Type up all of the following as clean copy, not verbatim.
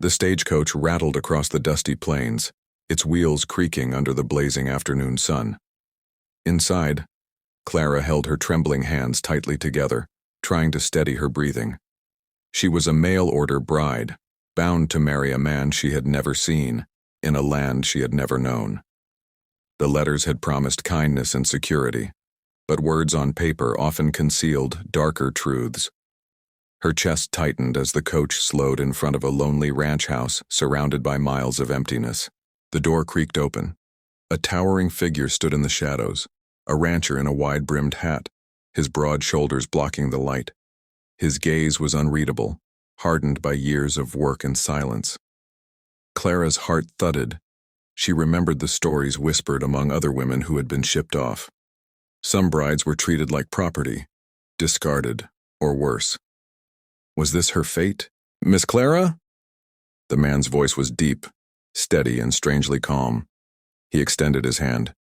The stagecoach rattled across the dusty plains, its wheels creaking under the blazing afternoon sun. Inside, Clara held her trembling hands tightly together, trying to steady her breathing. She was a mail-order bride, bound to marry a man she had never seen, in a land she had never known. The letters had promised kindness and security, but words on paper often concealed darker truths. Her chest tightened as the coach slowed in front of a lonely ranch house surrounded by miles of emptiness. The door creaked open. A towering figure stood in the shadows, a rancher in a wide-brimmed hat, his broad shoulders blocking the light. His gaze was unreadable, hardened by years of work and silence. Clara's heart thudded. She remembered the stories whispered among other women who had been shipped off. Some brides were treated like property, discarded, or worse. Was this her fate? "Miss Clara?" The man's voice was deep, steady, and strangely calm. He extended his hand.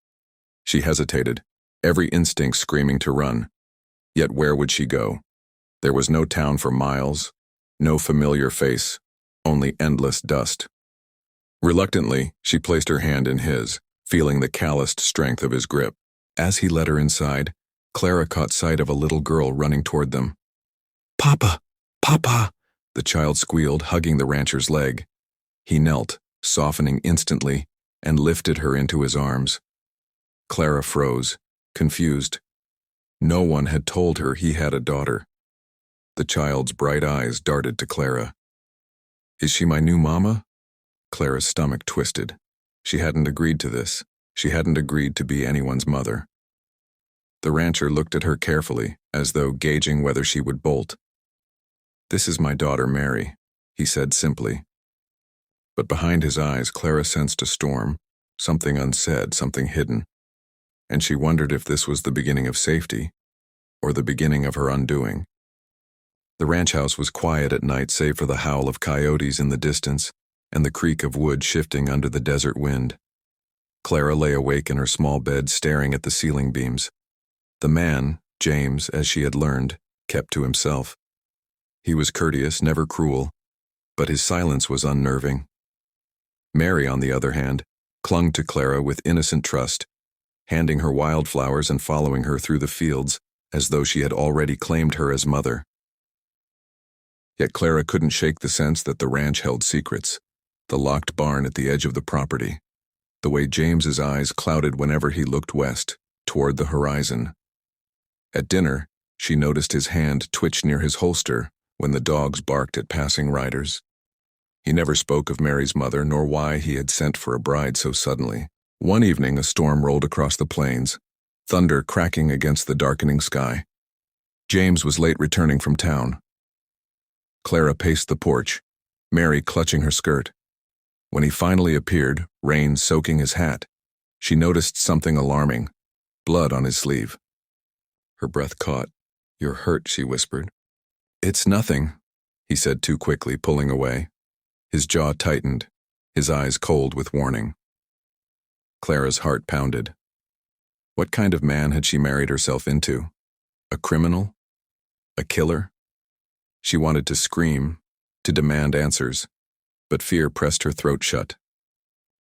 She hesitated, every instinct screaming to run. Yet where would she go? There was no town for miles, no familiar face, only endless dust. Reluctantly, she placed her hand in his, feeling the calloused strength of his grip. As he led her inside, Clara caught sight of a little girl running toward them. "Papa! Papa!" the child squealed, hugging the rancher's leg. He knelt, softening instantly, and lifted her into his arms. Clara froze, confused. No one had told her he had a daughter. The child's bright eyes darted to Clara. "Is she my new mama?" Clara's stomach twisted. She hadn't agreed to this. She hadn't agreed to be anyone's mother. The rancher looked at her carefully, as though gauging whether she would bolt. "This is my daughter Mary," he said simply. But behind his eyes, Clara sensed a storm, something unsaid, something hidden. And she wondered if this was the beginning of safety, or the beginning of her undoing. The ranch house was quiet at night save for the howl of coyotes in the distance and the creak of wood shifting under the desert wind. Clara lay awake in her small bed staring at the ceiling beams. The man, James, as she had learned, kept to himself. He was courteous, never cruel, but his silence was unnerving. Mary, on the other hand, clung to Clara with innocent trust, handing her wildflowers and following her through the fields as though she had already claimed her as mother. Yet Clara couldn't shake the sense that the ranch held secrets, the locked barn at the edge of the property, the way James's eyes clouded whenever he looked west, toward the horizon. At dinner, she noticed his hand twitch near his holster when the dogs barked at passing riders. He never spoke of Mary's mother nor why he had sent for a bride so suddenly. One evening, a storm rolled across the plains, thunder cracking against the darkening sky. James was late returning from town. Clara paced the porch, Mary clutching her skirt. When he finally appeared, rain soaking his hat, she noticed something alarming, blood on his sleeve. Her breath caught. "You're hurt," she whispered. "It's nothing," he said too quickly, pulling away. His jaw tightened, his eyes cold with warning. Clara's heart pounded. What kind of man had she married herself into? A criminal? A killer? She wanted to scream, to demand answers, but fear pressed her throat shut.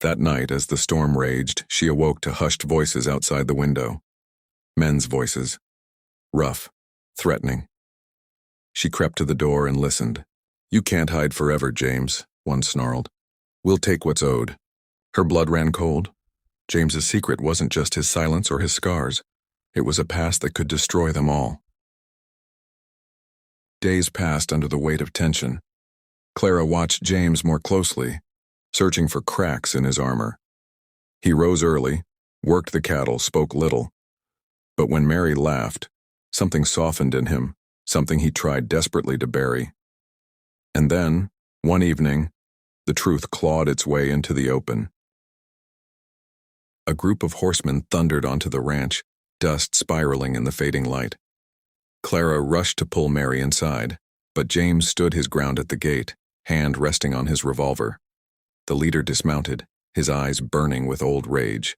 That night, as the storm raged, she awoke to hushed voices outside the window. Men's voices. Rough, threatening. She crept to the door and listened. "You can't hide forever, James," one snarled. "We'll take what's owed." Her blood ran cold. James's secret wasn't just his silence or his scars. It was a past that could destroy them all. Days passed under the weight of tension. Clara watched James more closely, searching for cracks in his armor. He rose early, worked the cattle, spoke little. But when Mary laughed, something softened in him, something he tried desperately to bury. And then, one evening, the truth clawed its way into the open. A group of horsemen thundered onto the ranch, dust spiraling in the fading light. Clara rushed to pull Mary inside, but James stood his ground at the gate, hand resting on his revolver. The leader dismounted, his eyes burning with old rage.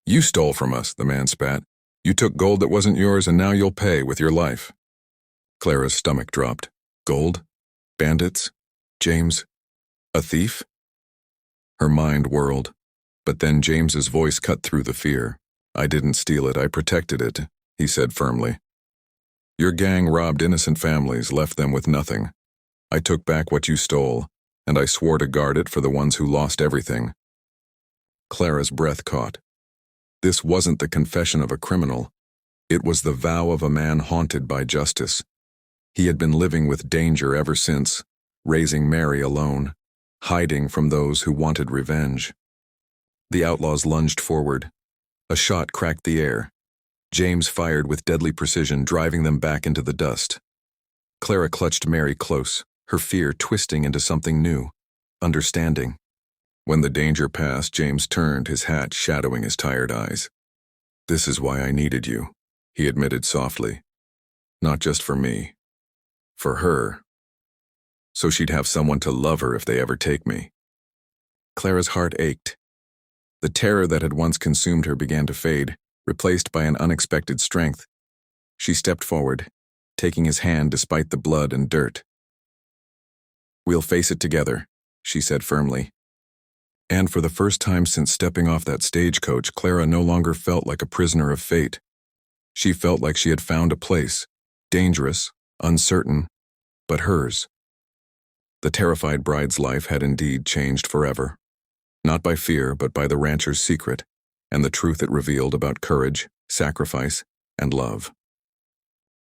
"You stole from us," the man spat. "You took gold that wasn't yours, and now you'll pay with your life." Clara's stomach dropped. Gold? Bandits? James? A thief? Her mind whirled, but then James's voice cut through the fear. I didn't steal it, I protected it, he said firmly. Your gang robbed innocent families, left them with nothing. I took back what you stole, and I swore to guard it for the ones who lost everything. Clara's breath caught. This wasn't the confession of a criminal. It was the vow of a man haunted by justice. He had been living with danger ever since, raising Mary alone, hiding from those who wanted revenge. The outlaws lunged forward. A shot cracked the air. James fired with deadly precision, driving them back into the dust. Clara clutched Mary close, her fear twisting into something new, understanding. When the danger passed, James turned, his hat shadowing his tired eyes. This is why I needed you, he admitted softly. Not just for me. For her. So she'd have someone to love her if they ever take me. Clara's heart ached. The terror that had once consumed her began to fade, replaced by an unexpected strength. She stepped forward, taking his hand despite the blood and dirt. We'll face it together, she said firmly. And for the first time since stepping off that stagecoach, Clara no longer felt like a prisoner of fate. She felt like she had found a place, dangerous, uncertain, but hers. The terrified bride's life had indeed changed forever. Not by fear, but by the rancher's secret, and the truth it revealed about courage, sacrifice, and love.